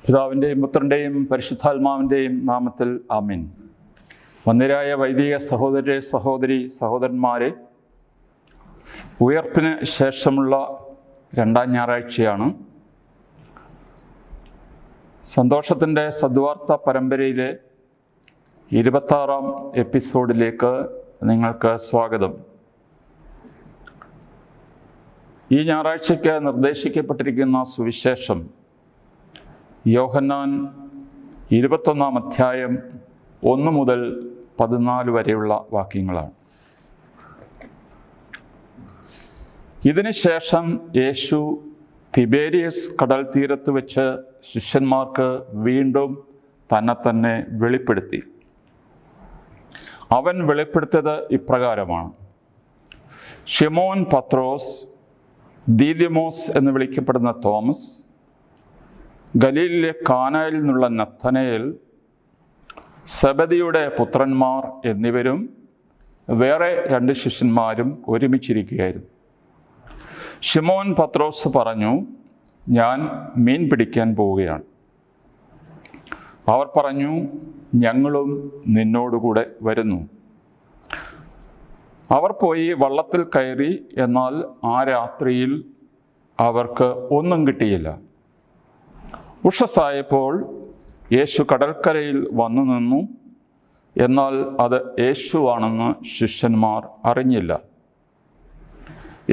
പിതാവിൻ്റെയും പുത്രൻ്റെയും പരിശുദ്ധാത്മാവിൻ്റെയും നാമത്തിൽ ആമീൻ. വന്യരായ വൈദിക സഹോദരന്മാരെ, ഉയർപ്പിന് ശേഷമുള്ള രണ്ടാം ഞായറാഴ്ചയാണ്. സന്തോഷത്തിൻ്റെ സദ്വാർത്ത പരമ്പരയിലെ 26-ാം എപ്പിസോഡിലേക്ക് നിങ്ങൾക്ക് സ്വാഗതം. ഈ ഞായറാഴ്ചയ്ക്ക് നിർദ്ദേശിക്കപ്പെട്ടിരിക്കുന്ന സുവിശേഷം യോഹന്നാൻ 21-ാം അധ്യായം 1 മുതൽ 14 വരെയുള്ള വാക്യങ്ങളാണ്. ഇതിനു ശേഷം യേശു തിബേരിയസ് കടൽ തീരത്ത് വെച്ച് ശിഷ്യന്മാർക്ക് വീണ്ടും തന്നെ വെളിപ്പെടുത്തി. അവൻ വെളിപ്പെടുത്തിയത് ഇപ്രകാരമാണ്: ശിമോൻ പത്രോസ്, ദീദിമോസ് എന്ന് വിളിക്കപ്പെടുന്ന തോമസ്, ഗലീലിലെ കാനായിൽ നിന്നുള്ള നത്തനയേൽ, സെബദിയുടെ പുത്രന്മാർ എന്നിവരും വേറെ 2 ശിഷ്യന്മാരും ഒരുമിച്ചിരിക്കുകയായിരുന്നു. ശിമോൻ പത്രോസ് പറഞ്ഞു, ഞാൻ മീൻ പിടിക്കാൻ പോവുകയാണ്. അവർ പറഞ്ഞു, ഞങ്ങളും നിന്നോടുകൂടെ വരുന്നു. അവർ പോയി വള്ളത്തിൽ കയറി. എന്നാൽ ആ രാത്രിയിൽ അവർക്ക് ഒന്നും കിട്ടിയില്ല. ഉഷസ്സായപ്പോൾ യേശു കടൽക്കരയിൽ വന്നു നിന്നു. എന്നാൽ അത് യേശുവാണെന്ന് ശിഷ്യന്മാർ അറിഞ്ഞില്ല.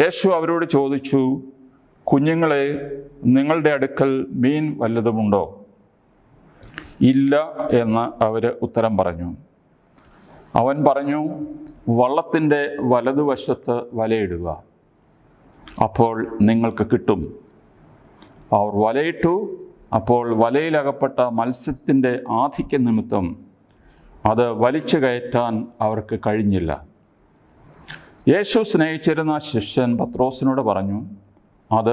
യേശു അവരോട് ചോദിച്ചു, കുഞ്ഞുങ്ങളെ, നിങ്ങളുടെ അടുക്കൽ മീൻ വല്ലതുമുണ്ടോ? ഇല്ല എന്ന് അവർ ഉത്തരം പറഞ്ഞു. അവൻ പറഞ്ഞു, വള്ളത്തിൻ്റെ വലതുവശത്ത് വലയിടുക, അപ്പോൾ നിങ്ങൾക്ക് കിട്ടും. അവർ വലയിട്ടു. അപ്പോൾ വലയിലകപ്പെട്ട മത്സ്യത്തിൻ്റെ ആധിക്യ നിമിത്തം അത് വലിച്ചു കയറ്റാൻ അവർക്ക് കഴിഞ്ഞില്ല. യേശു സ്നേഹിച്ചിരുന്ന ശിഷ്യൻ പത്രോസിനോട് പറഞ്ഞു, അത്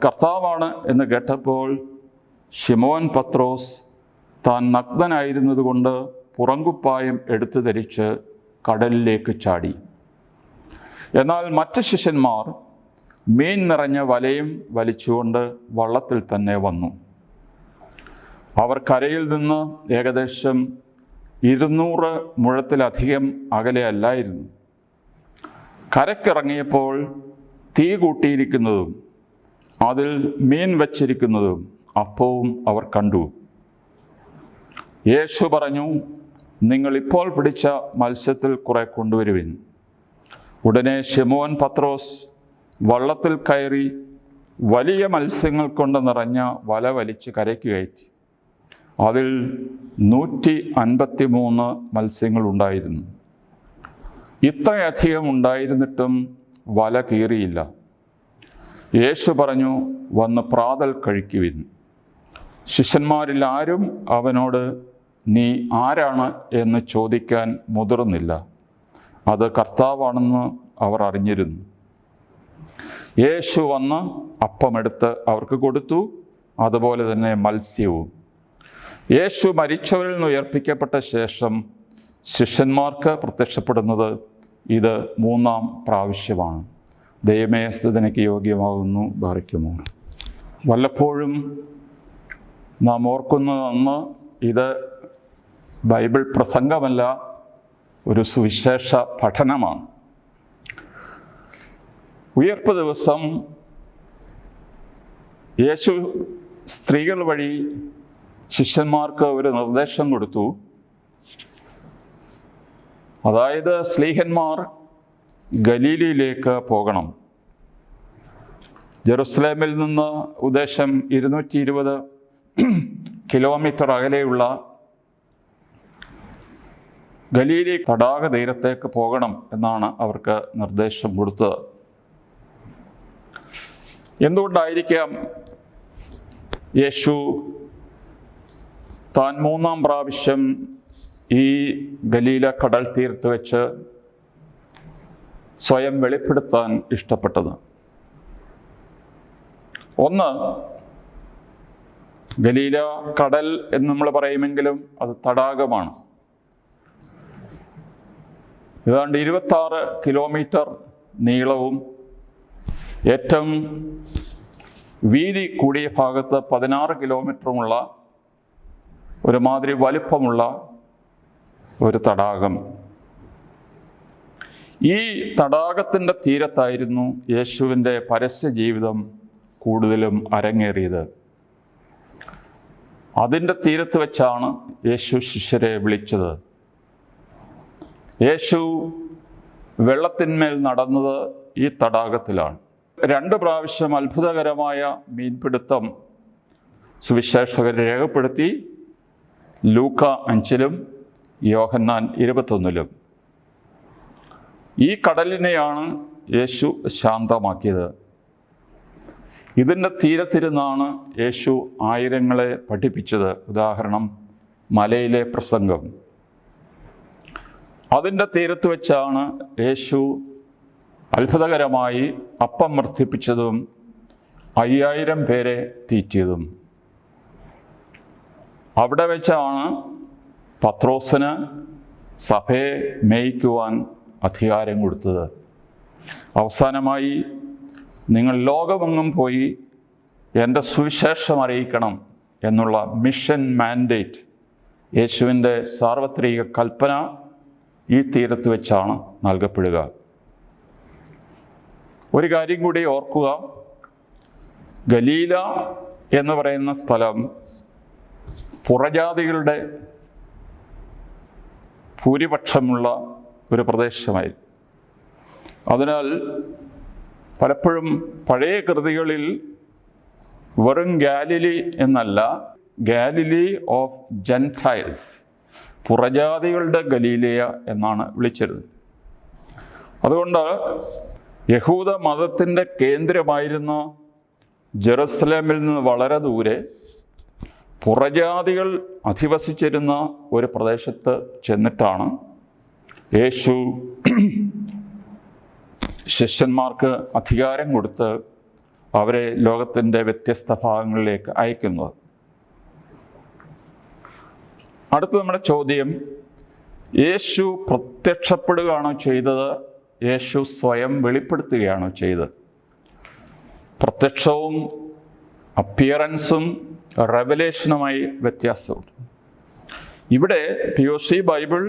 കർത്താവാണ് എന്ന് കേട്ടപ്പോൾ ശിമോൻ പത്രോസ് താൻ നഗ്നനായിരുന്നതുകൊണ്ട് പുറങ്കുപ്പായം എടുത്തു ധരിച്ച് കടലിലേക്ക് ചാടി. എന്നാൽ മറ്റ് ശിഷ്യന്മാർ മീൻ നിറഞ്ഞ വലയും വലിച്ചുകൊണ്ട് വള്ളത്തിൽ തന്നെ വന്നു. അവർ കരയിൽ നിന്ന് ഏകദേശം 200 മുഴത്തിലധികം അകലെ അല്ലായിരുന്നു. കരക്കിറങ്ങിയപ്പോൾ തീ കൂട്ടിയിരിക്കുന്നതും അതിൽ മീൻ വച്ചിരിക്കുന്നതും അപ്പവും അവർ കണ്ടു. യേശു പറഞ്ഞു, നിങ്ങൾ ഇപ്പോൾ പിടിച്ച മത്സ്യത്തിൽ കുറെ കൊണ്ടുവരുവിൻ. ഉടനെ ശിമോൻ പത്രോസ് വള്ളത്തിൽ കയറി വലിയ മത്സ്യങ്ങൾ കൊണ്ട് നിറഞ്ഞ വല വലിച്ച് കരയ്ക്ക് കയറ്റി. അതിൽ 153 മത്സ്യങ്ങളുണ്ടായിരുന്നു. ഇത്രയധികം ഉണ്ടായിരുന്നിട്ടും വല കീറിയില്ല. യേശു പറഞ്ഞു, വന്ന് പ്രാതൽ കഴിക്കുവിൻ. ശിഷ്യന്മാരിൽ ആരും അവനോട് നീ ആരാണ് എന്ന് ചോദിക്കാൻ മുതിർന്നില്ല. അത് കർത്താവാണെന്ന് അവർ അറിഞ്ഞിരുന്നു. യേശു വന്ന് അപ്പമെടുത്ത് അവർക്ക് കൊടുത്തു, അതുപോലെ തന്നെ മത്സ്യവും. യേശു മരിച്ചവരിൽ നിന്ന് ഉയർപ്പിക്കപ്പെട്ട ശേഷം ശിഷ്യന്മാർക്ക് പ്രത്യക്ഷപ്പെടുന്നത് ഇത് 3-ാം പ്രാവശ്യമാണ്. ദൈവമേ, സ്തുതിക്ക് യോഗ്യമാകുന്നു. ബാറിക്കുമോ. വല്ലപ്പോഴും നാം ഓർക്കുന്നതെന്ന് ഇത് ബൈബിൾ പ്രസംഗമല്ല, ഒരു സുവിശേഷ പഠനമാണ്. ഉയർപ്പ് ദിവസം യേശു സ്ത്രീകൾ വഴി ശിഷ്യന്മാർക്ക് ഒരു നിർദ്ദേശം കൊടുത്തു. അതായത് സ്ലീഹന്മാർ ഗലീലയിലേക്ക് പോകണം. ജെറുസലേമിൽ നിന്ന് ഉദ്ദേശം 220 കിലോമീറ്റർ അകലെയുള്ള ഗലീലി തടാക തീരത്തേക്ക് പോകണം എന്നാണ് അവർക്ക് നിർദ്ദേശം കൊടുത്തത്. എന്തുകൊണ്ടായിരിക്കാം യേശു താൻ 3-ാം പ്രാവശ്യം ഈ ഗലീല കടൽ തീരത്ത് വെച്ച് സ്വയം വെളിപ്പെടുത്താൻ ഇഷ്ടപ്പെട്ടത്? ഒന്ന്, ഗലീല കടൽ എന്ന് നമ്മൾ പറയുമെങ്കിലും അത് തടാകമാണ്. ഏതാണ്ട് 26 കിലോമീറ്റർ നീളവും ഏറ്റവും വീതി കൂടിയ ഭാഗത്ത് 16 കിലോമീറ്ററുമുള്ള ഒരുമാതിരി വലിപ്പമുള്ള ഒരു തടാകം. ഈ തടാകത്തിൻ്റെ തീരത്തായിരുന്നു യേശുവിൻ്റെ പരസ്യ ജീവിതം കൂടുതലും അരങ്ങേറിയത്. അതിൻ്റെ തീരത്ത് വെച്ചാണ് യേശു ശിഷ്യരെ വിളിച്ചത്. യേശു വെള്ളത്തിന്മേൽ നടന്നത് ഈ തടാകത്തിലാണ്. 2 പ്രാവശ്യം അത്ഭുതകരമായ മീൻപിടുത്തം സുവിശേഷകർ രേഖപ്പെടുത്തി. ലൂക്ക 5-ലും യോഹന്നാൻ 21-ലും. ഈ കടലിനെയാണ് യേശു ശാന്തമാക്കിയത്. ഇതിൻ്റെ തീരത്തിരുന്നാണ് യേശു ആയിരങ്ങളെ പഠിപ്പിച്ചത്. ഉദാഹരണം, മലയിലെ പ്രസംഗം. അതിൻ്റെ തീരത്ത് വെച്ചാണ് യേശു അത്ഭുതകരമായി അപ്പം വർദ്ധിപ്പിച്ചതും 5000 പേരെ തീറ്റിയതും. അവിടെ വെച്ചാണ് പത്രോസിന് സഭയെ മേയ്ക്കുവാൻ അധികാരം കൊടുത്തത്. അവസാനമായി, നിങ്ങൾ ലോകമെങ്ങും പോയി എൻ്റെ സുവിശേഷം അറിയിക്കണം എന്നുള്ള മിഷൻ മാൻഡേറ്റ്, യേശുവിൻ്റെ സാർവത്രിക കൽപ്പന ഈ തീരത്ത് വെച്ചാണ് നൽകപ്പെടുക. ഒരു കാര്യം കൂടി ഓർക്കുക, ഗലീല എന്ന് പറയുന്ന സ്ഥലം പുറജാതികളുടെ ഭൂരിപക്ഷമുള്ള ഒരു പ്രദേശമായി. അതിനാൽ പലപ്പോഴും പഴയ കൃതികളിൽ വെറും ഗാലിലി എന്നല്ല, ഗാലിലി ഓഫ് ജെൻറ്റൈൽസ്, പുറജാതികളുടെ ഗലീലയ എന്നാണ് വിളിച്ചത്. അതുകൊണ്ട് യഹൂദ മതത്തിൻ്റെ കേന്ദ്രമായിരുന്ന ജെറുസലേമിൽ നിന്ന് വളരെ ദൂരെ പുറജാതികൾ അധിവസിച്ചിരുന്ന ഒരു പ്രദേശത്ത് ചെന്നിട്ടാണ് യേശു ശിഷ്യന്മാർക്ക് അധികാരം കൊടുത്ത് അവരെ ലോകത്തിൻ്റെ വ്യത്യസ്ത ഭാഗങ്ങളിലേക്ക് അയക്കുന്നത്. അടുത്ത നമ്മുടെ ചോദ്യം, യേശു പ്രത്യക്ഷപ്പെടുകയാണോ ചെയ്തത്, യേശു സ്വയം വെളിപ്പെടുത്തുകയാണോ ചെയ്തത്? പ്രത്യക്ഷവും അപ്പിയറൻസും റെവലേഷനുമായി വ്യത്യാസമുണ്ട്. ഇവിടെ POC ബൈബിൾ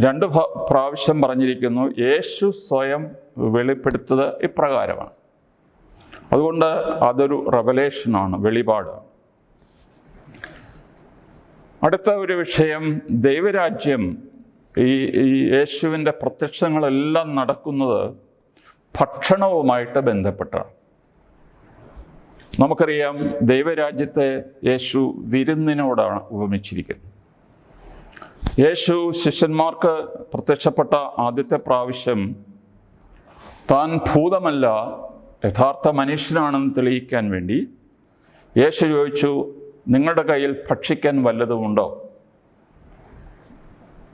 2 പ്രാവശ്യം പറഞ്ഞിരിക്കുന്നു, യേശു സ്വയം വെളിപ്പെടുത്തത് ഇപ്രകാരമാണ്. അതുകൊണ്ട് അതൊരു റെവലേഷനാണ്, വെളിപാട്. അടുത്ത ഒരു വിഷയം, ദൈവരാജ്യം. ഈ യേശുവിൻ്റെ പ്രത്യക്ഷങ്ങളെല്ലാം നടക്കുന്നത് ഭക്ഷണവുമായിട്ട് ബന്ധപ്പെട്ടാണ്. നമുക്കറിയാം, ദൈവരാജ്യത്തെ യേശു വിരുന്നിനോടാണ് ഉപമിച്ചിരിക്കുന്നത്. യേശു ശിഷ്യന്മാർക്ക് പ്രത്യക്ഷപ്പെട്ട ആദ്യത്തെ പ്രാവശ്യം താൻ ഭൂതമല്ല, യഥാർത്ഥ മനുഷ്യനാണെന്ന് തെളിയിക്കാൻ വേണ്ടി യേശു ചോദിച്ചു, നിങ്ങളുടെ കയ്യിൽ ഭക്ഷിക്കാൻ വല്ലതുമുണ്ടോ?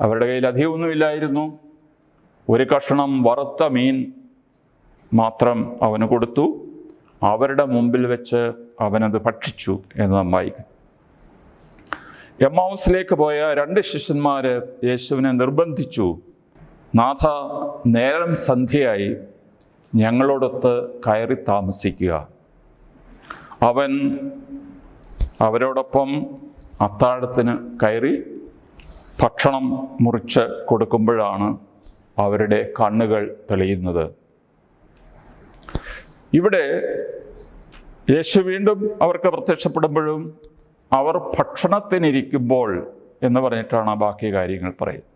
അവരുടെ കയ്യിൽ അധികമൊന്നുമില്ലായിരുന്നു. ഒരു കഷണം വറുത്ത മീൻ മാത്രം അവന് കൊടുത്തു. അവരുടെ മുമ്പിൽ വെച്ച് അവനത് ഭക്ഷിച്ചു എന്ന് നാം വായിക്കും. എമ്മൗസിലേക്ക് പോയ 2 ശിഷ്യന്മാർ യേശുവിനെ നിർബന്ധിച്ചു, നാഥ, നേരം സന്ധ്യയായി, ഞങ്ങളോടൊത്ത് കയറി താമസിക്കുക. അവൻ അവരോടൊപ്പം അത്താഴത്തിന് കയറി ഭക്ഷണം മുറിച്ച് കൊടുക്കുമ്പോഴാണ് അവരുടെ കണ്ണുകൾ തെളിയുന്നത്. ഇവിടെ യേശു വീണ്ടും അവർക്ക് പ്രത്യക്ഷപ്പെടുമ്പോഴും അവർ ഭക്ഷണത്തിനിരിക്കുമ്പോൾ എന്ന് പറഞ്ഞിട്ടാണ് ബാക്കി കാര്യങ്ങൾ പറയുന്നത്.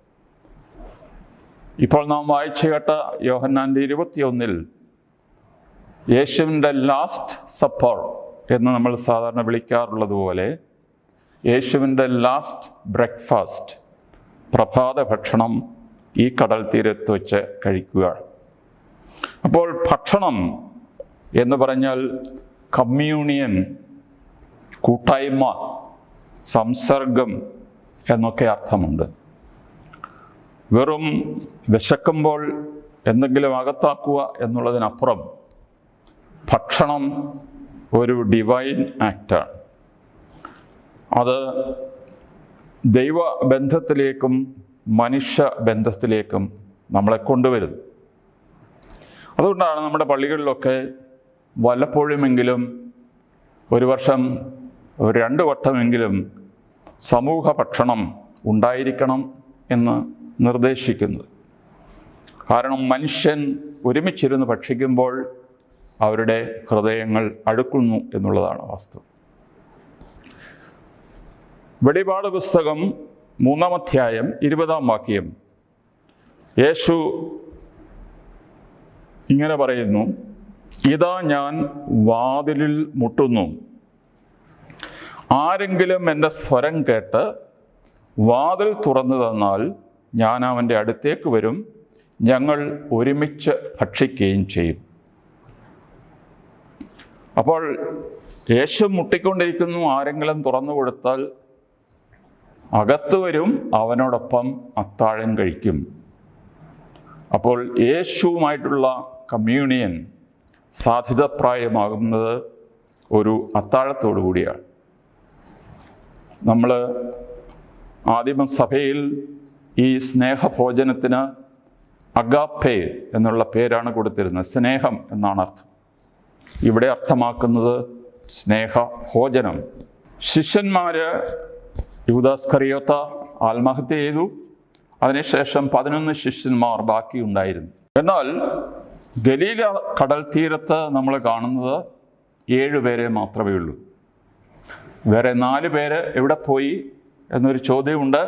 ഇപ്പോൾ നാം വായിച്ചു കേട്ട യോഹന്നാൻ്റെ 21-ൽ യേശുവിൻ്റെ ലാസ്റ്റ് സപ്പർ എന്ന് നമ്മൾ സാധാരണ വിളിക്കാറുള്ളത് പോലെ യേശുവിൻ്റെ ലാസ്റ്റ് ബ്രേക്ക്ഫാസ്റ്റ്, പ്രഭാത ഭക്ഷണം ഈ കടൽ തീരത്ത് വെച്ച് കഴിക്കുകയാണ്. അപ്പോൾ ഭക്ഷണം എന്ന് പറഞ്ഞാൽ കമ്മ്യൂണിയൻ, കൂട്ടായ്മ, സംസർഗം എന്നൊക്കെ അർത്ഥമുണ്ട്. വെറും വിശക്കുമ്പോൾ എന്തെങ്കിലും അകത്താക്കുക എന്നുള്ളതിനപ്പുറം ഭക്ഷണം ഒരു ഡിവൈൻ ആക്റ്റാണ്. അത് ദൈവബന്ധത്തിലേക്കും മനുഷ്യ ബന്ധത്തിലേക്കും നമ്മളെ കൊണ്ടുവരുന്നു. അതുകൊണ്ടാണ് നമ്മുടെ പള്ളികളിലൊക്കെ വല്ലപ്പോഴുമെങ്കിലും ഒരു വർഷം 2 വട്ടമെങ്കിലും സമൂഹ ഭക്ഷണം ഉണ്ടായിരിക്കണം എന്ന് നിർദ്ദേശിക്കുന്നത്. കാരണം മനുഷ്യൻ ഒരുമിച്ചിരുന്ന് ഭക്ഷിക്കുമ്പോൾ അവരുടെ ഹൃദയങ്ങൾ അടുക്കുന്നു എന്നുള്ളതാണ് വാസ്തവം. വെളിപാട് പുസ്തകം 3-ാം അധ്യായം 20-ാം വാക്യം യേശു ഇങ്ങനെ പറയുന്നു, ഇതാ ഞാൻ വാതിലിൽ മുട്ടുന്നു, ആരെങ്കിലും എൻ്റെ സ്വരം കേട്ട് വാതിൽ തുറന്നു തന്നാൽ ഞാൻ അവൻ്റെ അടുത്തേക്ക് വരും, ഞങ്ങൾ ഒരുമിച്ച് ഭക്ഷിക്കുകയും ചെയ്യും. അപ്പോൾ യേശു മുട്ടിക്കൊണ്ടിരിക്കുന്നു, ആരെങ്കിലും തുറന്നു കൊടുത്താൽ അകത്ത് വരും, അവനോടൊപ്പം അത്താഴം കഴിക്കും. അപ്പോൾ യേശുവുമായിട്ടുള്ള കമ്മ്യൂണിയൻ സാധ്യതപ്രായമാകുന്നത് ഒരു അത്താഴത്തോടു കൂടിയാണ്. നമ്മൾ ആദിമസഭയിൽ ഈ സ്നേഹഭോജനത്തിന് അഗാപ്പേ എന്നുള്ള പേരാണ് കൊടുത്തിരുന്നത്. സ്നേഹം എന്നാണ് അർത്ഥം. ഇവിടെ അർത്ഥമാക്കുന്നത് സ്നേഹഭോജനം. ശിഷ്യന്മാർ യൂദാസ്കറിയോത്ത ആത്മഹത്യ ചെയ്തു. അതിനുശേഷം 11 ശിഷ്യന്മാർ ബാക്കിയുണ്ടായിരുന്നു. എന്നാൽ ഗലീല കടൽ തീരത്ത് നമ്മൾ കാണുന്നത് 7 പേരെ മാത്രമേ ഉള്ളൂ. വേറെ 4 പേര് എവിടെ പോയി എന്നൊരു ചോദ്യമുണ്ട്.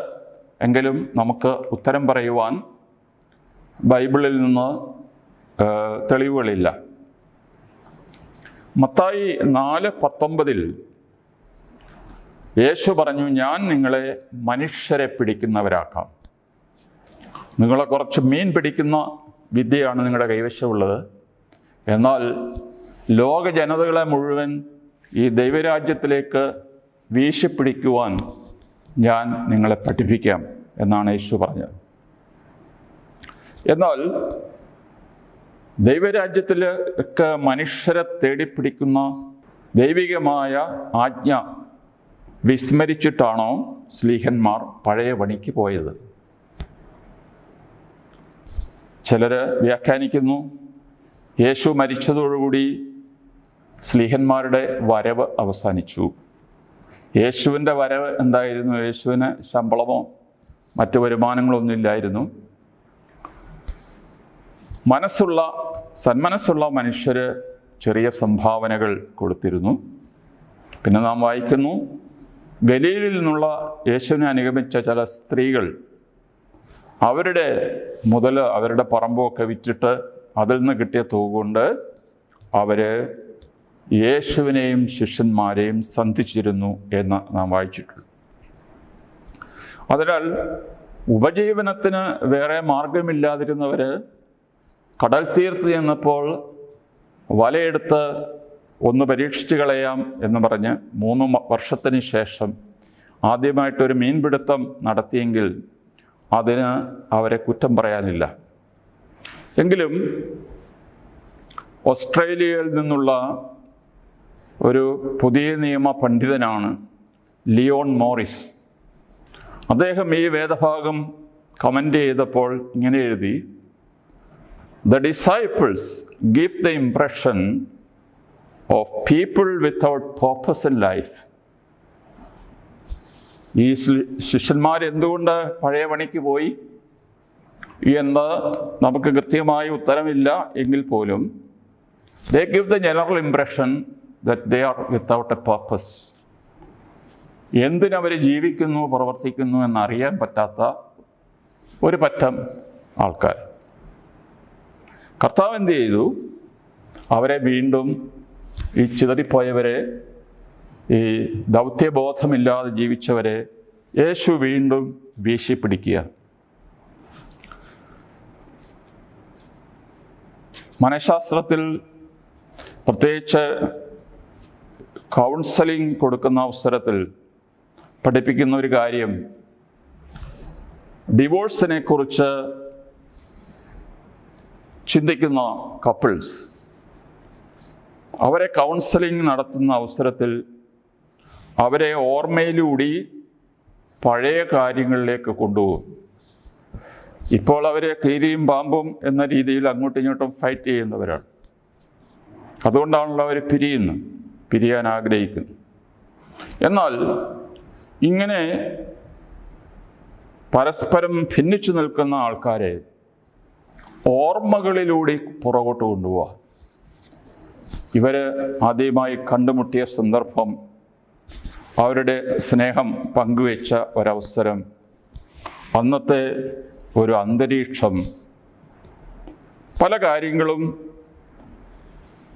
എങ്കിലും നമുക്ക് ഉത്തരം പറയുവാൻ ബൈബിളിൽ നിന്ന് തെളിവുകളില്ല. മത്തായി 4:19 യേശു പറഞ്ഞു, ഞാൻ നിങ്ങളെ മനുഷ്യരെ പിടിക്കുന്നവരാക്കാം. നിങ്ങളെ കുറച്ച് മീൻ പിടിക്കുന്ന വിദ്യയാണ് നിങ്ങളുടെ കൈവശമുള്ളത്. എന്നാൽ ലോക ജനതകളെ മുഴുവൻ ഈ ദൈവരാജ്യത്തിലേക്ക് വീശിപ്പിടിക്കുവാൻ ഞാൻ നിങ്ങളെ പഠിപ്പിക്കാം എന്നാണ് യേശു പറഞ്ഞത്. എന്നാൽ ദൈവരാജ്യത്തിലേക്ക് മനുഷ്യരെ തേടിപ്പിടിക്കുന്ന ദൈവികമായ ആജ്ഞ വിസ്മരിച്ചിട്ടാണോ ശ്ലീഹന്മാർ പഴയ പണിക്ക് പോയത്? ചിലർ വ്യാഖ്യാനിക്കുന്നു, യേശു മരിച്ചതോടുകൂടി ശ്ലീഹന്മാരുടെ വരവ് അവസാനിച്ചു. യേശുവിൻ്റെ വരവ് എന്തായിരുന്നു? യേശുവിന് ശമ്പളമോ മറ്റു വരുമാനങ്ങളൊന്നും ഇല്ലായിരുന്നു. സന്മനസ്സുള്ള മനുഷ്യർ ചെറിയ സംഭാവനകൾ കൊടുത്തിരുന്നു. പിന്നെ നാം വായിക്കുന്നു, ഗലീലിൽ നിന്നുള്ള യേശുവിനെ അനുഗമിച്ച ചില സ്ത്രീകൾ അവരുടെ മുതൽ, അവരുടെ പറമ്പൊക്കെ വിറ്റിട്ട് അതിൽ നിന്ന് കിട്ടിയ തുക കൊണ്ട് അവർ യേശുവിനെയും ശിഷ്യന്മാരെയും സന്ധിച്ചിരുന്നു എന്ന് നാം വായിച്ചിട്ടുള്ളൂ. അതിനാൽ ഉപജീവനത്തിന് വേറെ മാർഗമില്ലാതിരുന്നവർ കടൽ തീരത്ത് ചെന്നപ്പോൾ വലയെടുത്ത് ഒന്ന് പരീക്ഷിച്ച് കളയാം എന്ന് പറഞ്ഞ് 3 വർഷത്തിന് ശേഷം ആദ്യമായിട്ടൊരു മീൻപിടുത്തം നടത്തിയെങ്കിൽ അതിന് അവരെ കുറ്റം പറയാനില്ല. എങ്കിലും ഓസ്ട്രേലിയയിൽ നിന്നുള്ള ഒരു പുതിയ നിയമ പണ്ഡിതനാണ് ലിയോൺ മോറിസ്. അദ്ദേഹം ഈ വേദഭാഗം കമൻ്റ് ചെയ്തപ്പോൾ ഇങ്ങനെ എഴുതി, The disciples give the impression of people without purpose in life. ഈ ശിഷ്യന്മാർ എന്തുകൊണ്ട് പഴയ പണിക്ക് പോയി എന്ന് നമുക്ക് കൃത്യമായ ഉത്തരമില്ല എങ്കിൽ പോലും they give the general impression that they are without a purpose. എന്തിനവർ ജീവിക്കുന്നു, പ്രവർത്തിക്കുന്നു എന്നറിയാൻ പറ്റാത്ത ഒരു പറ്റം ആൾക്കാർ. കർത്താവ് എന്ത് ചെയ്തു? അവരെ വീണ്ടും, ഈ ചിതറിപ്പോയവരെ, ഈ ദൗത്യബോധമില്ലാതെ ജീവിച്ചവരെ യേശു വീണ്ടും വീശിപ്പിടിക്കുക. മനഃശാസ്ത്രത്തിൽ പ്രത്യേകിച്ച് കൗൺസലിംഗ് കൊടുക്കുന്ന അവസരത്തിൽ പഠിപ്പിക്കുന്ന ഒരു കാര്യം, ഡിവോഴ്സിനെ കുറിച്ച് ചിന്തിക്കുന്ന കപ്പിൾസ് അവരെ കൗൺസലിംഗ് നടത്തുന്ന അവസരത്തിൽ അവരെ ഓർമ്മയിലൂടി പഴയ കാര്യങ്ങളിലേക്ക് കൊണ്ടുപോകും. ഇപ്പോൾ അവർ കീരിയും പാമ്പും എന്ന രീതിയിൽ അങ്ങോട്ടും ഇങ്ങോട്ടും ഫൈറ്റ് ചെയ്യുന്നവരാണ്. അതുകൊണ്ടാണല്ലോ അവർ പിരിയാൻ ആഗ്രഹിക്കുന്നു. എന്നാൽ ഇങ്ങനെ പരസ്പരം ഭിന്നിച്ചു നിൽക്കുന്ന ആൾക്കാരെ ഓർമ്മകളിലൂടെ പുറകോട്ട് കൊണ്ടുപോവുക. ഇവർ ആദ്യമായി കണ്ടുമുട്ടിയ സന്ദർഭം, അവരുടെ സ്നേഹം പങ്കുവെച്ച ഒരവസരം, അന്നത്തെ ഒരു അന്തരീക്ഷം, പല കാര്യങ്ങളും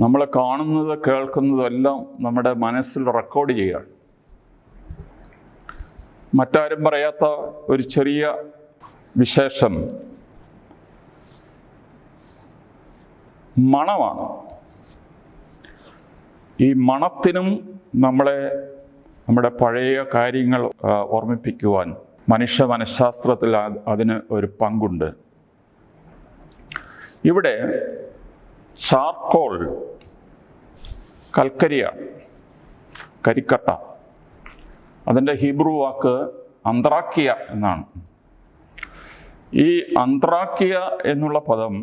നമ്മൾ കാണുന്നത് കേൾക്കുന്നതെല്ലാം നമ്മുടെ മനസ്സിൽ റെക്കോർഡ് ചെയ്യുകയാണ്. മറ്റാരും പറയാത്ത ഒരു ചെറിയ വിശേഷം മണമാണ്. ഈ മണത്തിനും നമ്മുടെ പഴയ കാര്യങ്ങൾ ഓർമ്മിപ്പിക്കുവാൻ മനുഷ്യ മനഃശാസ്ത്രത്തിൽ അതിന് ഒരു പങ്കുണ്ട്. ഇവിടെ ചാർക്കോൾ കൽക്കരിയാണ്, കരിക്കട്ട. അതിൻ്റെ ഹീബ്രു വാക്ക് അന്ത്രാക്കിയ എന്നാണ്. ഈ അന്ത്രാക്കിയ എന്നുള്ള പദം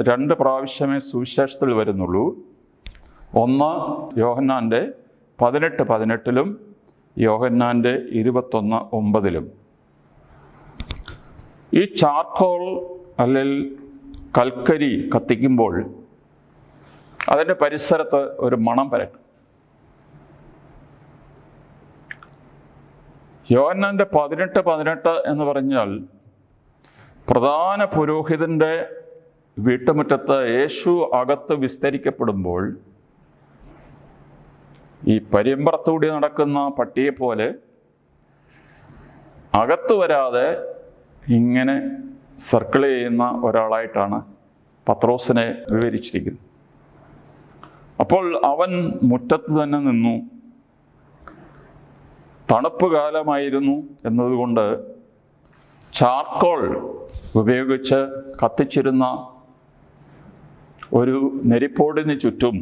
2 പ്രാവശ്യമേ സുവിശേഷത്തിൽ വരുന്നുള്ളൂ. ഒന്ന് യോഹന്നാൻ്റെ 18:18 യോഹന്നാൻ്റെ 21:9. ഈ ചാർക്കോൾ അല്ലെങ്കിൽ കൽക്കരി കത്തിക്കുമ്പോൾ അതിൻ്റെ പരിസരത്ത് ഒരു മണം പരക്കും. യോഹന്നാൻ്റെ 18:18 എന്ന് പറഞ്ഞാൽ പ്രധാന പുരോഹിതൻ്റെ വീട്ടുമുറ്റത്ത് യേശു അകത്ത് വിസ്തരിക്കപ്പെടുമ്പോൾ ഈ പരിയമ്പറത്തൂടി നടക്കുന്ന പട്ടിയെപ്പോലെ അകത്ത് വരാതെ ഇങ്ങനെ സർക്കിൾ ചെയ്യുന്ന ഒരാളായിട്ടാണ് പത്രോസിനെ വിവരിച്ചിരിക്കുന്നത്. അപ്പോൾ അവൻ മുറ്റത്ത് തന്നെ നിന്നു. തണുപ്പ് കാലമായിരുന്നു എന്നതുകൊണ്ട് ചാർക്കോൾ ഉപയോഗിച്ച് കത്തിച്ചിരുന്ന ഒരു നെരിപ്പോടിന് ചുറ്റും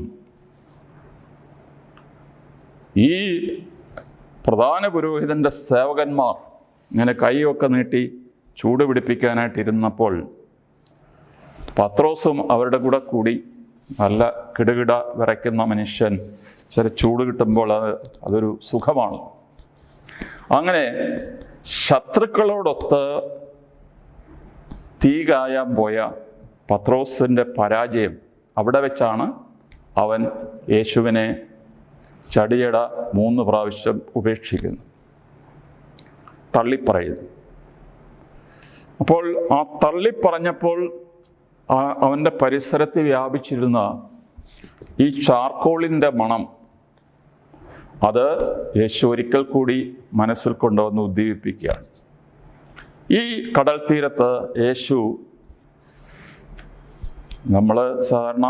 ഈ പ്രധാന പുരോഹിതൻ്റെ സേവകന്മാർ ഇങ്ങനെ കൈയൊക്കെ നീട്ടി ചൂട് പിടിപ്പിക്കാനായിട്ടിരുന്നപ്പോൾ പത്രോസും അവരുടെ കൂടെ കൂടി. നല്ല കിടുകിട വിറയ്ക്കുന്ന മനുഷ്യൻ ചില ചൂട് കിട്ടുമ്പോൾ അതൊരു സുഖമാണ്. അങ്ങനെ ശത്രുക്കളോടൊത്ത് തീ കായാൻ പോയ പത്രോസിൻ്റെ പരാജയം അവിടെ വെച്ചാണ് അവൻ യേശുവിനെ ചടിയട 3 പ്രാവശ്യം ഉപേക്ഷിക്കുന്നു, തള്ളിപ്പറയുന്നു. അപ്പോൾ ആ തള്ളിപ്പറഞ്ഞപ്പോൾ അവൻ്റെ പരിസരത്ത് വ്യാപിച്ചിരുന്ന ഈ ചാർക്കോളിൻ്റെ മണം അത് യേശു ഒരിക്കൽ കൂടി മനസ്സിൽ കൊണ്ടുവന്ന് ഉദ്ദീപിപ്പിക്കുകയാണ്. ഈ കടൽ തീരത്ത് യേശു, നമ്മൾ സാധാരണ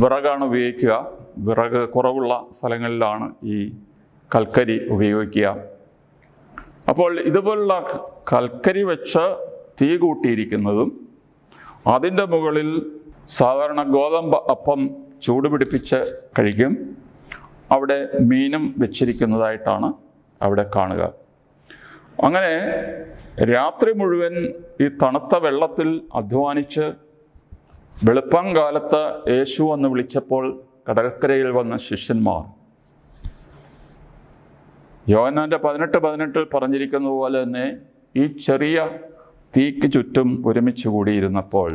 വിറകാണ് ഉപയോഗിക്കുക, വിറക് കുറവുള്ള സ്ഥലങ്ങളിലാണ് ഈ കൽക്കരി ഉപയോഗിക്കുക. അപ്പോൾ ഇതുപോലുള്ള കൽക്കരി വെച്ച് തീ കൂട്ടിയിരിക്കുന്നതും അതിൻ്റെ മുകളിൽ സാധാരണ ഗോതമ്പ് അപ്പം ചൂട് പിടിപ്പിച്ച് കഴിക്കും. അവിടെ മീനും വെച്ചിരിക്കുന്നതായിട്ടാണ് അവിടെ കാണുക. അങ്ങനെ രാത്രി മുഴുവൻ ഈ തണുത്ത വെള്ളത്തിൽ അധ്വാനിച്ച് വെളുപ്പം കാലത്ത് യേശു എന്ന് വിളിച്ചപ്പോൾ കടൽക്കരയിൽ വന്ന ശിഷ്യന്മാർ യോഹന്നാൻ്റെ 18:18 പറഞ്ഞിരിക്കുന്നത് പോലെ തന്നെ ഈ ചെറിയ തീക്ക് ചുറ്റും ഒരുമിച്ച് കൂടിയിരുന്നപ്പോൾ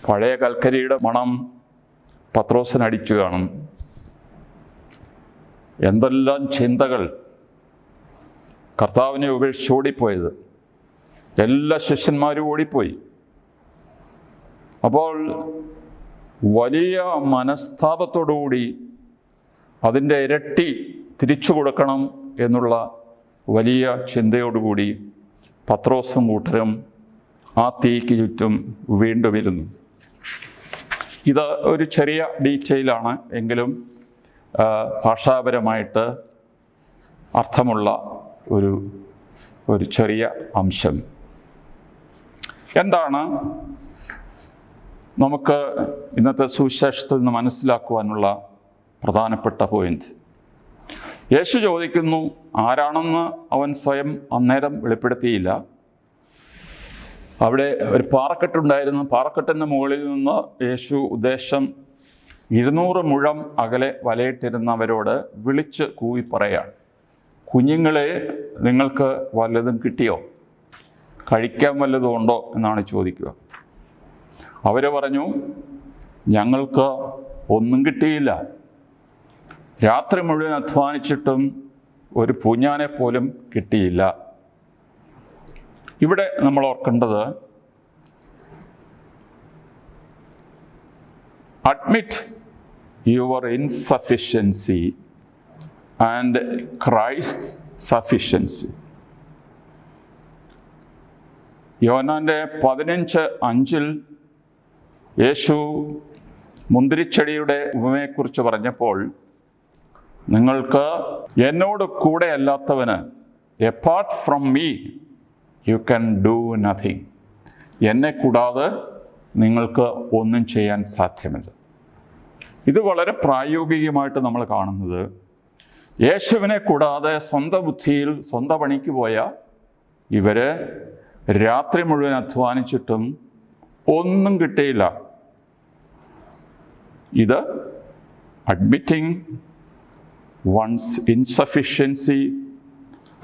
പഴയ കൽക്കരിയുടെ മണം പത്രോസിനടിച്ചു കാണും. എന്തെല്ലാം ചിന്തകൾ കർത്താവിനെ ഉപേക്ഷിച്ച് ഓടിപ്പോയത്. എല്ലാ ശിഷ്യന്മാരും ഓടിപ്പോയി. അപ്പോൾ വലിയ മനസ്താപത്തോടുകൂടി അതിൻ്റെ ഇരട്ടി തിരിച്ചു കൊടുക്കണം എന്നുള്ള വലിയ ചിന്തയോടുകൂടി പത്രോസും കൂട്ടരും ആ തീക്ക് ചുറ്റും വീണ്ടും ഇരുന്നു. ഇത് ഒരു ചെറിയ ഡീറ്റെയിലാണ്, എങ്കിലും ഭാഷാപരമായിട്ട് അർത്ഥമുള്ള ഒരു ചെറിയ അംശം. എന്താണ് നമുക്ക് ഇന്നത്തെ സുവിശേഷത്തിൽ നിന്ന് മനസ്സിലാക്കുവാനുള്ള പ്രധാനപ്പെട്ട പോയിന്റ്? യേശു ചോദിക്കുന്നു, ആരാണെന്ന് അവൻ സ്വയം അന്നേരം വെളിപ്പെടുത്തിയില്ല. അവിടെ ഒരു പാറക്കെട്ടുണ്ടായിരുന്നു. പാറക്കെട്ടിൻ്റെ മുകളിൽ നിന്ന് യേശു ഉദ്ദേശം 200 മുഴം അകലെ വലയിട്ടിരുന്നവരോട് വിളിച്ച് കൂവി പറയാണ്, കുഞ്ഞുങ്ങളെ, നിങ്ങൾക്ക് വല്ലതും കിട്ടിയോ? കഴിക്കാൻ വല്ലതും ഉണ്ടോ എന്നാണ് ചോദിക്കുക. അവർ പറഞ്ഞു, ഞങ്ങൾക്ക് ഒന്നും കിട്ടിയില്ല. രാത്രി മുഴുവൻ അധ്വാനിച്ചിട്ടും ഒരു പൂഞ്ഞാനെ പോലും കിട്ടിയില്ല. ഇവിടെ നമ്മൾ ഓർക്കേണ്ടത്, admit your insufficiency and Christ sufficiency. യോഹന്നാൻ്റെ 15:5 യേശു മുന്തിരിച്ചെടിയുടെ ഉപമയെക്കുറിച്ച് പറഞ്ഞപ്പോൾ, നിങ്ങൾക്ക് എന്നോട് കൂടെ അല്ലാത്തവന്, apart from me you can do nothing. എന്നെ കൂടാതെ നിങ്ങൾക്ക് ഒന്നും ചെയ്യാൻ സാധ്യമല്ല. ഇത് വളരെ പ്രായോഗികമായിട്ട് നമ്മൾ കാണുന്നത്, യേശുവിനെ കൂടാതെ സ്വന്തം ബുദ്ധിയിൽ സ്വന്തം പണിക്ക് പോയ ഇവർ രാത്രി മുഴുവൻ അധ്വാനിച്ചിട്ടും ഒന്നും കിട്ടിയില്ല. ഇത് admitting one's insufficiency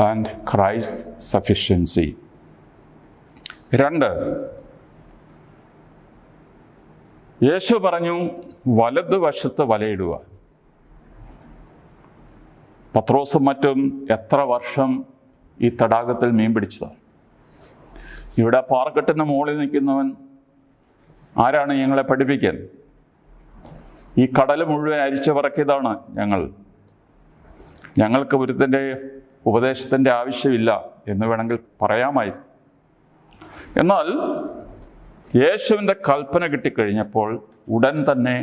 and Christ sufficiency. 2, യേശു പറഞ്ഞു, വലതുവശത്ത് വലയിടുക. പത്രോസും മറ്റും എത്ര വർഷം ഈ തടാകത്തിൽ മീൻ പിടിച്ചതാണ്. ഇവിടെ പാറക്കെട്ടിന് മുകളിൽ നിൽക്കുന്നവൻ ആരാണ് ഞങ്ങളെ പഠിപ്പിക്കാൻ? ഈ കടൽ മുഴുവൻ അരിച്ചു പറക്കിയതാണ് ഞങ്ങൾക്ക് ഒരുത്തൻ്റെ ഉപദേശത്തിൻ്റെ ആവശ്യമില്ല എന്ന് വേണമെങ്കിൽ പറയാമായിരുന്നു. എന്നാൽ യേശുവിൻ്റെ കൽപ്പന കിട്ടിക്കഴിഞ്ഞപ്പോൾ ഉടൻ തന്നെ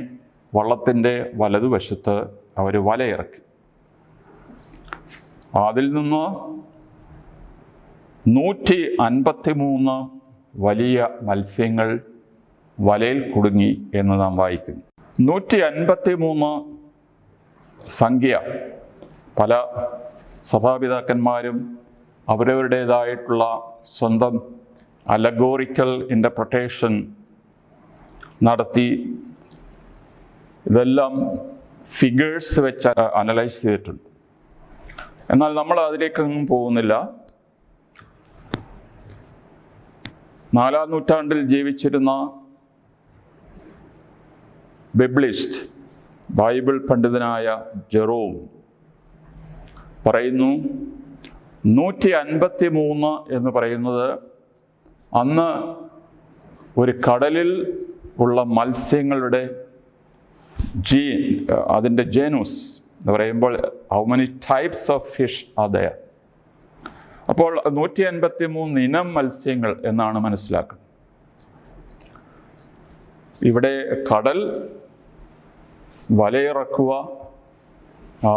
വള്ളത്തിൻ്റെ വലതുവശത്ത് അവർ വലയിറക്കി. അതിൽ നിന്ന് 153 വലിയ മത്സ്യങ്ങൾ വലയിൽ കുടുങ്ങി എന്ന് നാം വായിക്കുന്നു. 153 സംഖ്യ പല സഭാപിതാക്കന്മാരും അവരവരുടേതായിട്ടുള്ള സ്വന്തം അലഗോറിക്കൽ ഇൻ്റർപ്രിട്ടേഷൻ നടത്തി ഇതെല്ലാം ഫിഗേഴ്സ് വെച്ച് അനലൈസ് ചെയ്തിട്ടുണ്ട്. എന്നാൽ നമ്മൾ അതിലേക്കൊന്നും പോകുന്നില്ല. 4-ാം നൂറ്റാണ്ടിൽ ജീവിച്ചിരുന്ന ബിബ്ലിസ്റ്റ്, ബൈബിൾ പണ്ഡിതനായ ജെറോം പറയുന്നു, 153 എന്ന് പറയുന്നത് അന്ന് ഒരു കടലിൽ ഉള്ള മത്സ്യങ്ങളുടെ അതിൻ്റെ ജേനൂസ് എന്ന് പറയുമ്പോൾ how many types of fish are there. അപ്പോൾ 153 ഇനം മത്സ്യങ്ങൾ എന്നാണ് മനസ്സിലാക്കുന്നത്. ഇവിടെ കടൽ, വലയിറക്കുക, ആ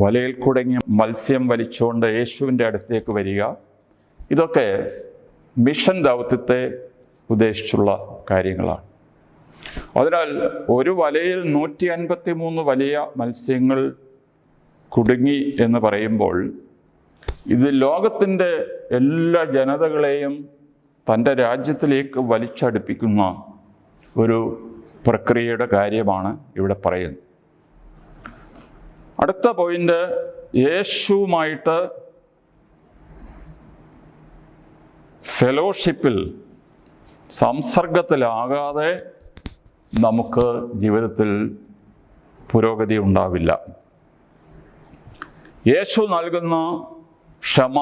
വലയിൽ കുടുങ്ങിയ മത്സ്യം വലിച്ചുകൊണ്ട് യേശുവിൻ്റെ അടുത്തേക്ക് വരിക, ഇതൊക്കെ മിഷൻ ദൗത്യത്തെ ഉദ്ദേശിച്ചുള്ള കാര്യങ്ങളാണ്. അതിനാൽ ഒരു വലയിൽ 153 വലിയ മത്സ്യങ്ങൾ കുടുങ്ങി എന്ന് പറയുമ്പോൾ ഇത് ലോകത്തിൻ്റെ എല്ലാ ജനതകളെയും തൻ്റെ രാജ്യത്തിലേക്ക് വലിച്ചടുപ്പിക്കുന്ന ഒരു പ്രക്രിയയുടെ കാര്യമാണ് ഇവിടെ പറയുന്നത്. അടുത്ത പോയിന്റ്, യേശുവുമായിട്ട് ഫെലോഷിപ്പിൽ സംസർഗത്തിലാകാതെ നമുക്ക് ജീവിതത്തിൽ പുരോഗതി ഉണ്ടാവില്ല. യേശു നൽകുന്ന ക്ഷമ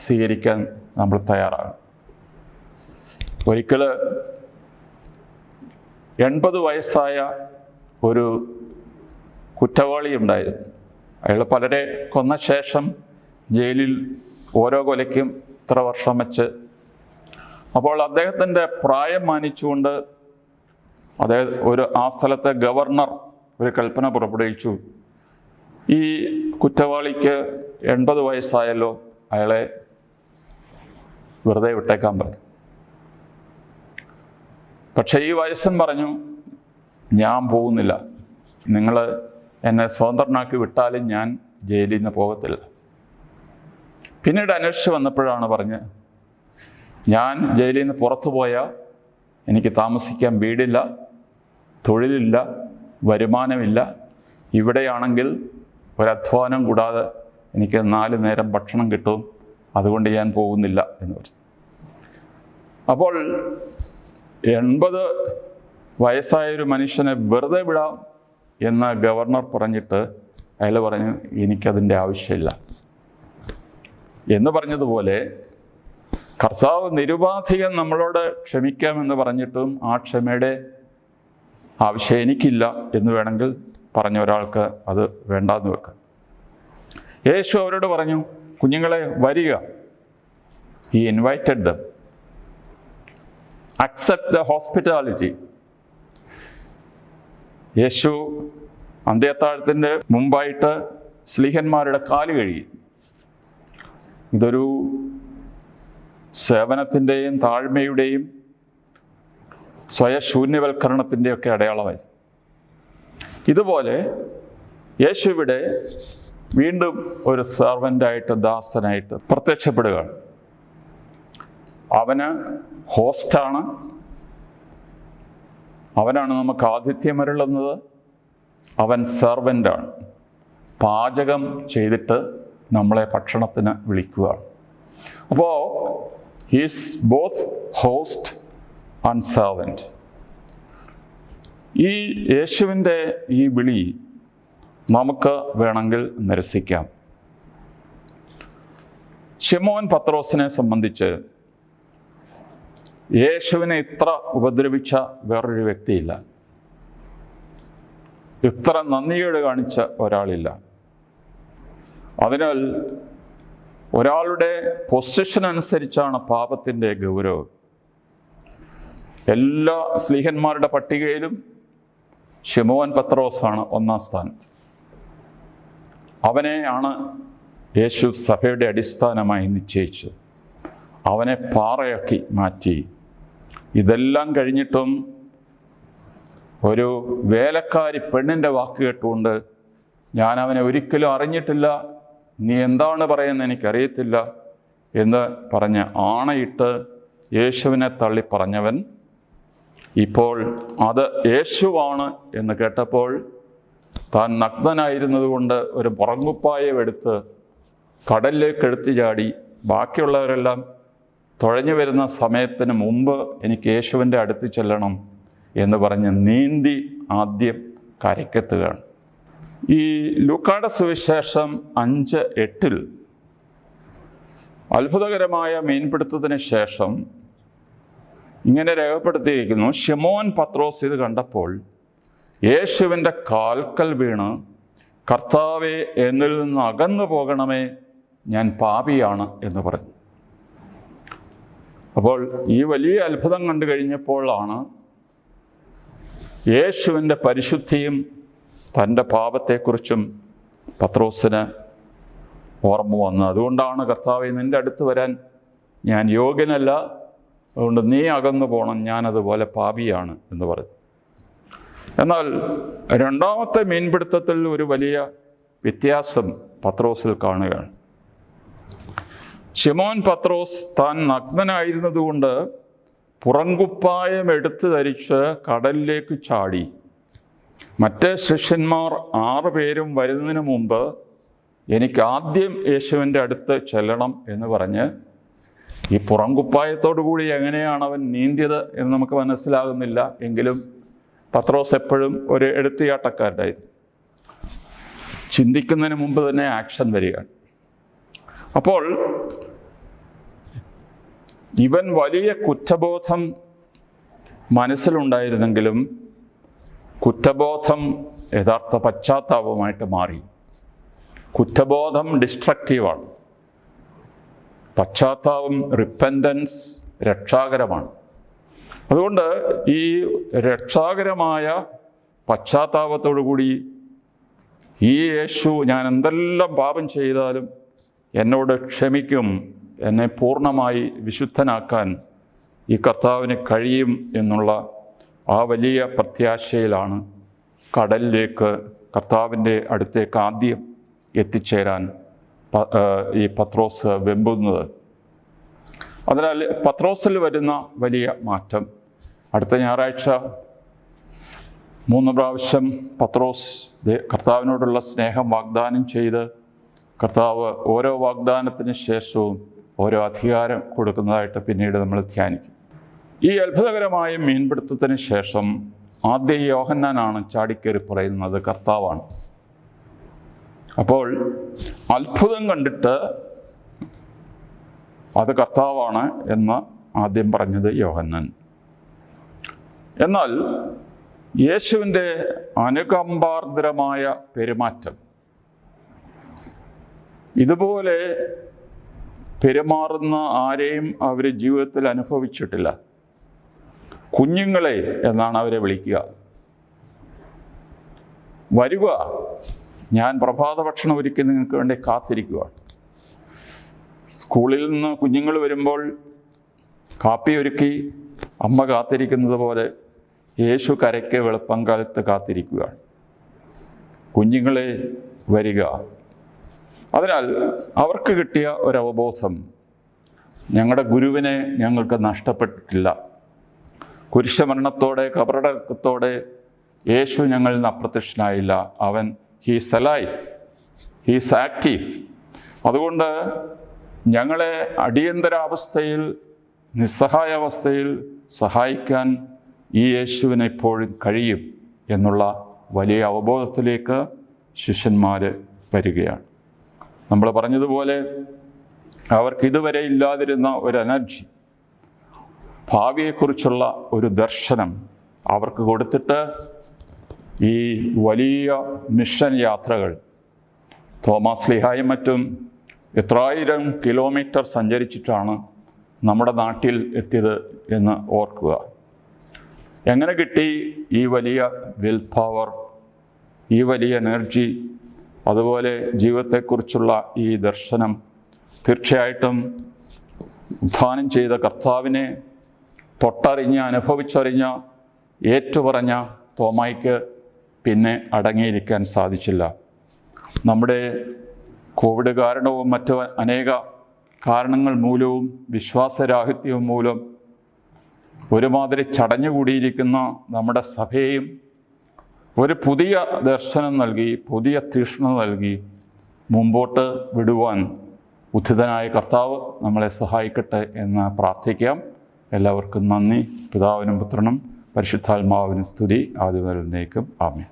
സ്വീകരിക്കാൻ നമ്മൾ തയ്യാറാണ്. ഒരിക്കൽ 80 വയസ്സായ ഒരു കുറ്റവാളി ഉണ്ടായിരുന്നു. അയാൾ പലരെ കൊന്ന ശേഷം ജയിലിൽ ഓരോ കൊലയ്ക്കും ഇത്ര വർഷം വെച്ച്. അപ്പോൾ അദ്ദേഹത്തിൻ്റെ പ്രായം മാനിച്ചുകൊണ്ട് ആ സ്ഥലത്തെ ഗവർണർ ഒരു കൽപ്പന പുറപ്പെടുവിച്ചു. ഈ കുറ്റവാളിക്ക് 80 വയസ്സായല്ലോ, അയാളെ വെറുതെ വിട്ടേക്കാൻ പറഞ്ഞു. പക്ഷേ ഈ വയസ്സൻ പറഞ്ഞു, ഞാൻ പോകുന്നില്ല, നിങ്ങൾ എന്നെ സ്വതന്ത്രനാക്കി വിട്ടാലും ഞാൻ ജയിലിൽ നിന്ന് പോകത്തില്ല. പിന്നീട് അന്വേഷിച്ച് വന്നപ്പോഴാണ് പറഞ്ഞ്, ഞാൻ ജയിലിൽ നിന്ന് പുറത്തു പോയാൽ എനിക്ക് താമസിക്കാൻ വീടില്ല, തൊഴിലില്ല, വരുമാനമില്ല, ഇവിടെയാണെങ്കിൽ ഒരധ്വാനം കൂടാതെ എനിക്ക് 4 നേരം ഭക്ഷണം കിട്ടും, അതുകൊണ്ട് ഞാൻ പോകുന്നില്ല എന്ന് പറഞ്ഞു. അപ്പോൾ 80 വയസ്സായൊരു മനുഷ്യനെ വെറുതെ വിടാം എന്ന് ഗവർണർ പറഞ്ഞിട്ട് അയാൾ പറഞ്ഞു, എനിക്കതിൻ്റെ ആവശ്യമില്ല എന്ന് പറഞ്ഞതുപോലെ കർത്താവ് നിരുപാധികം നമ്മളോട് ക്ഷമിക്കാമെന്ന് പറഞ്ഞിട്ടും ആ ക്ഷമയുടെ ആവശ്യം എനിക്കില്ല എന്ന് വേണമെങ്കിൽ പറഞ്ഞ ഒരാൾക്ക് അത് വേണ്ടാന്ന് വെക്കാം. യേശു അവരോട് പറഞ്ഞു, കുഞ്ഞുങ്ങളെ വരിക. He invited them. Accept the hospitality. യേശു അന്ത്യത്താഴത്തിൻ്റെ മുമ്പായിട്ട് സ്ലീഹന്മാരുടെ കാല് കഴുകി. ഇതൊരു സേവനത്തിൻ്റെയും താഴ്മയുടെയും സ്വയശൂന്യവൽക്കരണത്തിൻ്റെയൊക്കെ അടയാളമായി. ഇതുപോലെ യേശു ഇവിടെ വീണ്ടും ഒരു സെർവൻ്റായിട്ട്, ദാസനായിട്ട് പ്രത്യക്ഷപ്പെടുകയാണ്. അവന് ഹോസ്റ്റാണ്, അവനാണ് നമുക്ക് ആതിഥ്യമരുളുന്നത്, അവൻ സെർവൻ്റാണ്, പാചകം ചെയ്തിട്ട് നമ്മളെ ഭക്ഷണത്തിന് വിളിക്കുകയാണ്. അപ്പോൾ he's both host and servant. ഈ യേശുവിൻ്റെ ഈ വിളി നമുക്ക് വേണമെങ്കിൽ നിരസിക്കാം. ശിമോൻ പത്രോസിനെ സംബന്ധിച്ച് യേശുവിനെ ഇത്ര ഉപദ്രവിച്ച വേറൊരു വ്യക്തിയില്ല, ഇത്ര നന്ദികേട് കാണിച്ച ഒരാളില്ല. അതിനാൽ ഒരാളുടെ പൊസിഷൻ അനുസരിച്ചാണ് പാപത്തിൻ്റെ ഗൗരവം. എല്ലാ സ്ലീഹന്മാരുടെ പട്ടികയിലും ശിമോൻ പത്രോസാണ് 1-ാം സ്ഥാനത്ത്. അവനെയാണ് യേശു സഭയുടെ അടിസ്ഥാനമായി നിശ്ചയിച്ചത്. അവനെ പാറയാക്കി മാറ്റി. ഇതെല്ലാം കഴിഞ്ഞിട്ടും ഒരു വേലക്കാരി പെണ്ണിൻ്റെ വാക്ക് കേട്ടുകൊണ്ട്, ഞാൻ അവനെ ഒരിക്കലും അറിഞ്ഞിട്ടില്ല, നീ എന്താണ് പറയുന്നത് എനിക്കറിയത്തില്ല എന്ന് പറഞ്ഞ് ആണയിട്ട് യേശുവിനെ തള്ളി പറഞ്ഞവൻ ഇപ്പോൾ അത് യേശുവാണ് എന്ന് കേട്ടപ്പോൾ താൻ നഗ്നനായിരുന്നത് കൊണ്ട് ഒരു പുറങ്കുപ്പായം എടുത്ത് കടലിലേക്ക് എടുത്തു ചാടി, ബാക്കിയുള്ളവരെല്ലാം തുഴഞ്ഞു വരുന്ന സമയത്തിന് മുമ്പ് എനിക്ക് യേശുവിൻ്റെ അടുത്ത് ചെല്ലണം എന്ന് പറഞ്ഞ് നീന്തി ആദ്യം കരയ്ക്കെത്തുകയാണ്. ഈ ലൂക്കായുടെ സുവിശേഷം 5:8 അത്ഭുതകരമായ മീൻപിടുത്തത്തിന് ശേഷം ഇങ്ങനെ രേഖപ്പെടുത്തിയിരിക്കുന്നു, ശിമോൻ പത്രോസ് ഇത് കണ്ടപ്പോൾ യേശുവിൻ്റെ കാൽക്കൽ വീണ്, കർത്താവേ, എന്നിൽ നിന്ന് അകന്നു പോകണമേ, ഞാൻ പാപിയാണ് എന്ന് പറഞ്ഞു. അപ്പോൾ ഈ വലിയ അത്ഭുതം കണ്ടു കഴിഞ്ഞപ്പോഴാണ് യേശുവിൻ്റെ പരിശുദ്ധിയും തൻ്റെ പാപത്തെക്കുറിച്ചും പത്രോസിന് ഓർമ്മ വന്നത്. അതുകൊണ്ടാണ് കർത്താവേ, നിൻ്റെ അടുത്ത് വരാൻ ഞാൻ യോഗ്യനല്ല, അതുകൊണ്ട് നീ അകന്നു പോകണം, ഞാനതുപോലെ പാപിയാണ് എന്ന് പറഞ്ഞു. എന്നാൽ രണ്ടാമത്തെ മീൻപിടുത്തത്തിൽ ഒരു വലിയ വ്യത്യാസം പത്രോസിൽ കാണുകയാണ്. ശിമോൻ പത്രോസ് താൻ നഗ്നനായിരുന്നതുകൊണ്ട് പുറങ്കുപ്പായം എടുത്ത് ധരിച്ച് കടലിലേക്ക് ചാടി. മറ്റേ ശിഷ്യന്മാർ 6 പേരും വരുന്നതിന് മുമ്പ് എനിക്ക് ആദ്യം യേശുവിൻ്റെ അടുത്ത് ചെല്ലണം എന്ന് പറഞ്ഞ്, ഈ പുറങ്കുപ്പായത്തോടു കൂടി എങ്ങനെയാണ് അവൻ നീന്തിയത് എന്ന് നമുക്ക് മനസ്സിലാകുന്നില്ല. എങ്കിലും പത്രോസ് എപ്പോഴും ഒരു എടുത്തുചാട്ടക്കാരനായിരുന്നു. ചിന്തിക്കുന്നതിന് മുമ്പ് തന്നെ ആക്ഷൻ വരികയാണ്. അപ്പോൾ ഇവൻ വലിയ കുറ്റബോധം മനസ്സിലുണ്ടായിരുന്നെങ്കിലും കുറ്റബോധം യഥാർത്ഥ പശ്ചാത്താപമായിട്ട് മാറി. കുറ്റബോധം ഡിസ്ട്രക്റ്റീവാണ്, പശ്ചാത്താപം, റിപ്പൻറ്റൻസ് രക്ഷാകരമാണ്. അതുകൊണ്ട് ഈ രക്ഷാകരമായ പശ്ചാത്താപത്തോടു കൂടി ഈ യേശു ഞാൻ എന്തെല്ലാം പാപം ചെയ്താലും എന്നോട് ക്ഷമിക്കും, എന്നെ പൂർണ്ണമായി വിശുദ്ധനാക്കാൻ ഈ കർത്താവിന് കഴിയും എന്നുള്ള ആ വലിയ പ്രത്യാശയിലാണ് കടലിലേക്ക്, കർത്താവിൻ്റെ അടുത്തേക്ക് ആദ്യം എത്തിച്ചേരാൻ ഈ പത്രോസ് വെമ്പുന്നത്. അതിനാൽ പത്രോസിൽ വരുന്ന വലിയ മാറ്റം അടുത്ത ഞായറാഴ്ച 3 പ്രാവശ്യം പത്രോസ് കർത്താവിനോടുള്ള സ്നേഹം വാഗ്ദാനം ചെയ്ത് കർത്താവ് ഓരോ വാഗ്ദാനത്തിന് ശേഷവും ഓരോ അധികാരം കൊടുക്കുന്നതായിട്ട് പിന്നീട് നമ്മൾ ധ്യാനിക്കും. ഈ അത്ഭുതകരമായ മീൻപിടുത്തത്തിന് ശേഷം ആദ്യ യോഹന്നാനാണ് ചാടിക്കേറി പറയുന്നത് കർത്താവാണ്. അപ്പോൾ അത്ഭുതം കണ്ടിട്ട് അത് കർത്താവാണ് എന്ന് ആദ്യം പറഞ്ഞത് യോഹന്നാൻ. എന്നാൽ യേശുവിൻ്റെ അനുകമ്പാർദ്രമായ പെരുമാറ്റം, ഇതുപോലെ പെരുമാറുന്ന ആരെയും അവർ ജീവിതത്തിൽ അനുഭവിച്ചിട്ടില്ല. കുഞ്ഞുങ്ങളെ എന്നാണ് അവരെ വിളിക്കുക. വരുക, ഞാൻ പ്രഭാത ഭക്ഷണം ഒരുക്കി നിങ്ങൾക്ക് വേണ്ടി കാത്തിരിക്കുക. സ്കൂളിൽ നിന്ന് കുഞ്ഞുങ്ങൾ വരുമ്പോൾ കാപ്പി ഒരുക്കി അമ്മ കാത്തിരിക്കുന്നത് പോലെ യേശു കരയ്ക്ക് വെളുപ്പംകാലത്ത് കാത്തിരിക്കുക. കുഞ്ഞുങ്ങളെ വരിക. അതിനാൽ അവർക്ക് കിട്ടിയ ഒരവബോധം, ഞങ്ങളുടെ ഗുരുവിനെ ഞങ്ങൾക്ക് നഷ്ടപ്പെട്ടിട്ടില്ല. കുരിശുമരണത്തോടെ കബറടക്കത്തോടെ യേശു ഞങ്ങളിൽ നിന്ന് അപ്രത്യക്ഷനായില്ല. അവൻ ഹീസ് അലൈവ്, ഹീസ് ആക്റ്റീവ്. അതുകൊണ്ട് ഞങ്ങളെ അടിയന്തരാവസ്ഥയിൽ, നിസ്സഹായാവസ്ഥയിൽ സഹായിക്കാൻ ഈ യേശുവിന് ഇപ്പോഴും കഴിയും എന്നുള്ള വലിയ അവബോധത്തിലേക്ക് ശിഷ്യന്മാർ വരികയാണ്. നമ്മൾ പറഞ്ഞതുപോലെ അവർക്ക് ഇതുവരെ ഇല്ലാതിരുന്ന ഒരു എനർജി, ഭാവിയെക്കുറിച്ചുള്ള ഒരു ദർശനം അവർക്ക് കൊടുത്തിട്ട് ഈ വലിയ മിഷൻ യാത്രകൾ, തോമാസ് ശ്ലീഹായും മറ്റും എത്രായിരം കിലോമീറ്റർ സഞ്ചരിച്ചിട്ടാണ് നമ്മുടെ നാട്ടിൽ എത്തിയത് എന്ന് ഓർക്കുക. എങ്ങനെ കിട്ടി ഈ വലിയ വിൽ പവർ, ഈ വലിയ എനർജി, അതുപോലെ ജീവിതത്തെക്കുറിച്ചുള്ള ഈ ദർശനം? തീർച്ചയായിട്ടും ഉദ്ധാനം ചെയ്ത കർത്താവിനെ തൊട്ടറിഞ്ഞ് അനുഭവിച്ചറിഞ്ഞ ഏറ്റുപറഞ്ഞ തോമായ്ക്ക് പിന്നെ അടങ്ങിയിരിക്കാൻ സാധിച്ചില്ല. നമ്മുടെ കോവിഡ് കാരണവും മറ്റ് അനേക കാരണങ്ങൾ മൂലവും വിശ്വാസരാഹിത്യവും മൂലം ഒരുമാതിരി ചടഞ്ഞുകൂടിയിരിക്കുന്ന നമ്മുടെ സഭയെയും ഒരു പുതിയ ദർശനം നൽകി, പുതിയ തീഷ്ണത നൽകി മുമ്പോട്ട് വിടുവാൻ ഉദ്ധിതനായ കർത്താവ് നമ്മളെ സഹായിക്കട്ടെ എന്ന് പ്രാർത്ഥിക്കാം. എല്ലാവർക്കും നന്ദി. പിതാവിനും പുത്രനും പരിശുദ്ധാത്മാവിനും സ്തുതി, ആദ്യം മുതൽ എന്നേക്കും. ആമേൻ.